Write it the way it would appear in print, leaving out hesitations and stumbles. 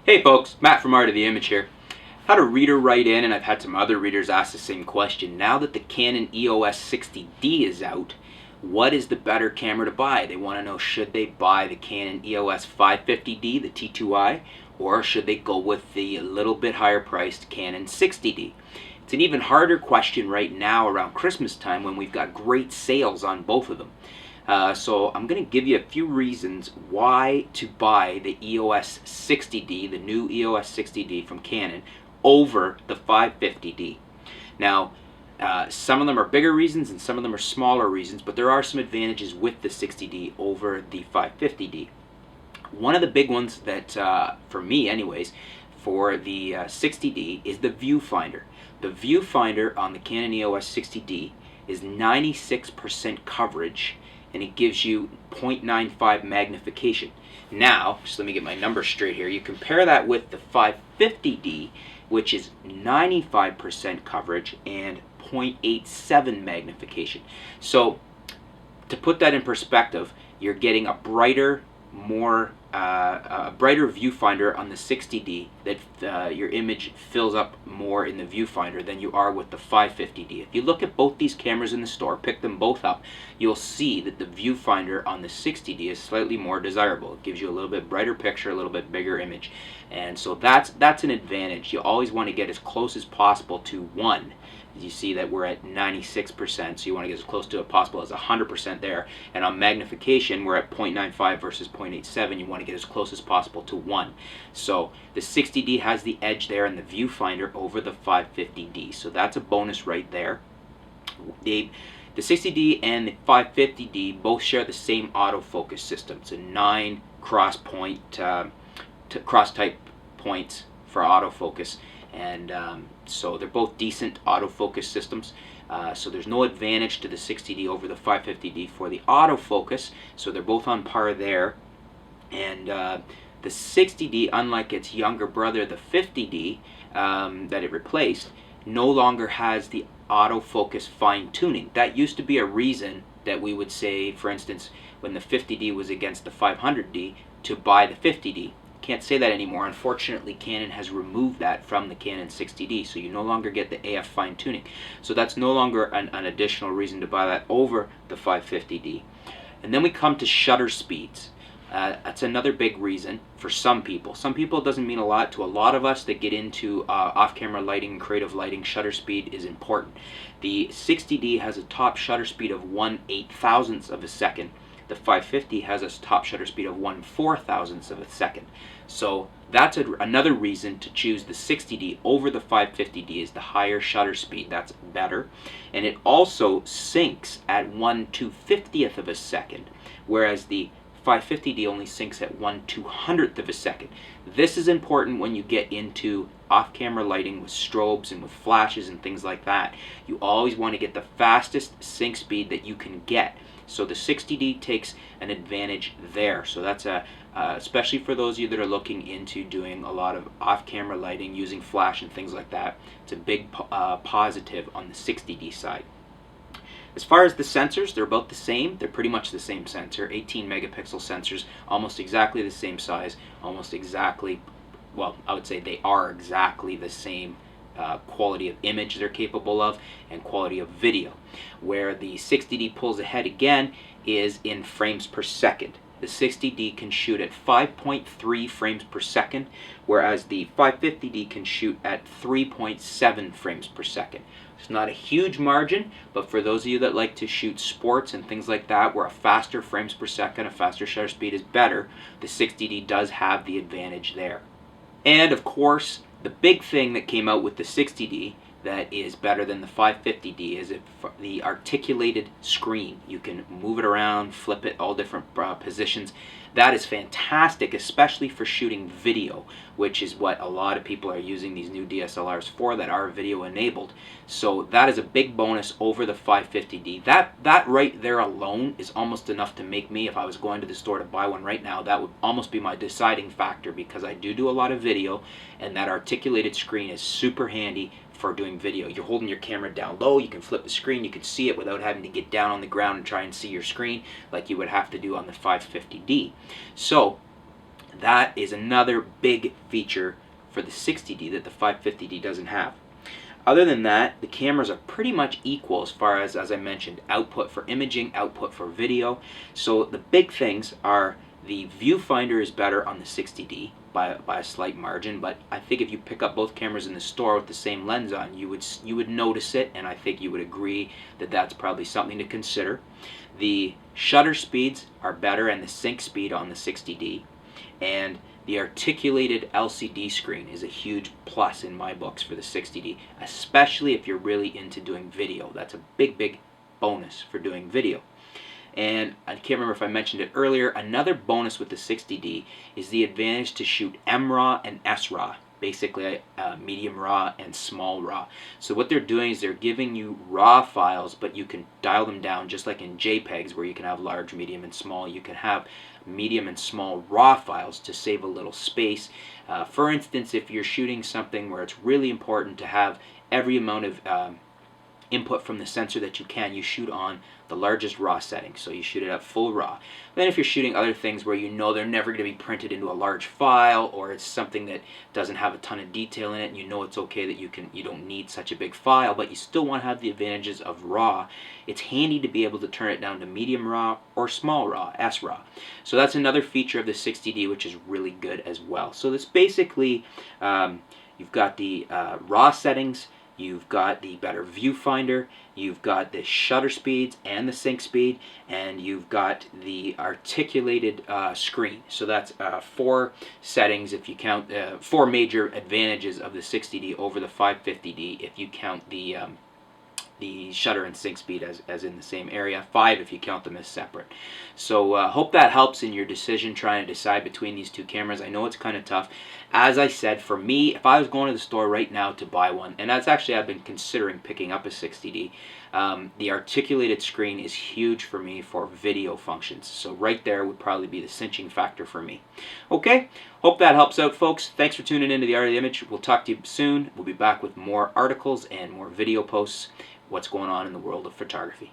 Hey folks, Matt from Art of the Image here. Had a reader write in, and I've had some other readers ask the same question. Now that the Canon EOS 60D is out, what is the better camera to buy? They want to know, should they buy the Canon EOS 550D, the T2i, or should they go with the little bit higher priced Canon 60D? It's an even harder question right now around Christmas time when we've got great sales on both of them. So I'm going to give you a few reasons why to buy the EOS 60D, the new EOS 60D from Canon, over the 550D. Now, some of them are bigger reasons and some of them are smaller reasons, but there are some advantages with the 60D over the 550D. One of the big ones that, for me anyways, for the 60D is the viewfinder. The viewfinder on the Canon EOS 60D is 96% coverage, and it gives you 0.95 magnification. Now, just let me get my numbers straight here. You compare that with the 550D, which is 95% coverage and 0.87 magnification. So, to put that in perspective, you're getting a brighter, brighter viewfinder on the 60D that your image fills up more in the viewfinder than you are with the 550D. If you look at both these cameras in the store, pick them both up, you'll see that the viewfinder on the 60D is slightly more desirable. It gives you a little bit brighter picture, a little bit bigger image, and so that's an advantage. You always want to get as close as possible to 1. You see that we're at 96%, so you want to get as close to it possible as 100% there. And on magnification, we're at 0.95 versus 0.87. You want to get as close as possible to 1. So the 60D has the edge there in the viewfinder over the 550D. So that's a bonus right there. The 60D and the 550D both share the same autofocus system. It's a 9 cross type points for autofocus. And so they're both decent autofocus systems. So there's no advantage to the 60D over the 550D for the autofocus. So they're both on par there. And the 60D, unlike its younger brother, the 50D, that it replaced, no longer has the autofocus fine-tuning. That used to be a reason that we would say, for instance, when the 50D was against the 500D, to buy the 50D. Can't say that anymore. Unfortunately, Canon has removed that from the Canon 60D, so you no longer get the AF fine-tuning. So that's no longer an additional reason to buy that over the 550D. And then we come to shutter speeds. That's another big reason for some people. Some people it doesn't mean a lot. To a lot of us that get into off-camera lighting and creative lighting, shutter speed is important. The 60D has a top shutter speed of 1/8,000th of a second. The 550 has a top shutter speed of 1/4,000th of a second. So that's another reason to choose the 60D over the 550D, is the higher shutter speed. That's better. And it also syncs at 1/250th of a second, whereas the 550D only syncs at 1/200th of a second. This is important when you get into off-camera lighting with strobes and with flashes and things like that. You always want to get the fastest sync speed that you can get. So the 60D takes an advantage there. So that's especially for those of you that are looking into doing a lot of off-camera lighting using flash and things like that. It's a big positive on the 60D side. As far as the sensors, they're about the same. They're pretty much the same sensor, 18 megapixel sensors, almost exactly the same size, almost exactly, well, I would say they are exactly the same quality of image they're capable of and quality of video. Where the 60D pulls ahead again is in frames per second. The 60D can shoot at 5.3 frames per second, whereas the 550D can shoot at 3.7 frames per second. It's not a huge margin, but for those of you that like to shoot sports and things like that, where a faster frames per second, a faster shutter speed is better, the 60D does have the advantage there. And of course, the big thing that came out with the 60D that is better than the 550D is the articulated screen. You can move it around, flip it, all different positions. That is fantastic, especially for shooting video, which is what a lot of people are using these new DSLRs for, that are video enabled. So that is a big bonus over the 550D. That right there alone is almost enough to make me, if I was going to the store to buy one right now, that would almost be my deciding factor, because I do a lot of video, and that articulated screen is super handy for doing video. You're holding your camera down low, you can flip the screen, you can see it without having to get down on the ground and try and see your screen like you would have to do on the 550D. So That is another big feature for the 60D that the 550D doesn't have. Other than that, the cameras are pretty much equal as far as I mentioned, output for imaging, output for video. So the big things are the viewfinder is better on the 60D by a slight margin, but I think if you pick up both cameras in the store with the same lens on, you would notice it, and I think you would agree that that's probably something to consider. The shutter speeds are better and the sync speed on the 60D, and the articulated LCD screen is a huge plus in my books for the 60D, especially if you're really into doing video. That's a big bonus for doing video. And I can't remember if I mentioned it earlier, another bonus with the 60D is the advantage to shoot MRAW and SRAW, basically medium RAW and small RAW. So what they're doing is they're giving you RAW files, but you can dial them down just like in JPEGs where you can have large, medium, and small. You can have medium and small RAW files to save a little space. For instance, if you're shooting something where it's really important to have every amount of input from the sensor that you can, you shoot on the largest RAW setting, so you shoot it at full RAW. Then if you're shooting other things where you know they're never going to be printed into a large file, or it's something that doesn't have a ton of detail in it, and you know it's okay that you don't need such a big file, but you still want to have the advantages of RAW, it's handy to be able to turn it down to medium RAW or small RAW, SRAW. So that's another feature of the 60D which is really good as well. So that's basically, you've got the RAW settings, you've got the better viewfinder, you've got the shutter speeds and the sync speed, and you've got the articulated screen. So that's 4 settings if you count, 4 major advantages of the 60D over the 550D if you count the shutter and sync speed as in the same area, 5 if you count them as separate. So hope that helps in your decision trying to decide between these two cameras. I know it's kind of tough. As I said, for me, if I was going to the store right now to buy one, and that's actually I've been considering picking up a 60D, the articulated screen is huge for me for video functions. So right there would probably be the cinching factor for me. Okay, hope that helps out, folks. Thanks for tuning in to The Art of the Image. We'll talk to you soon. We'll be back with more articles and more video posts, what's going on in the world of photography.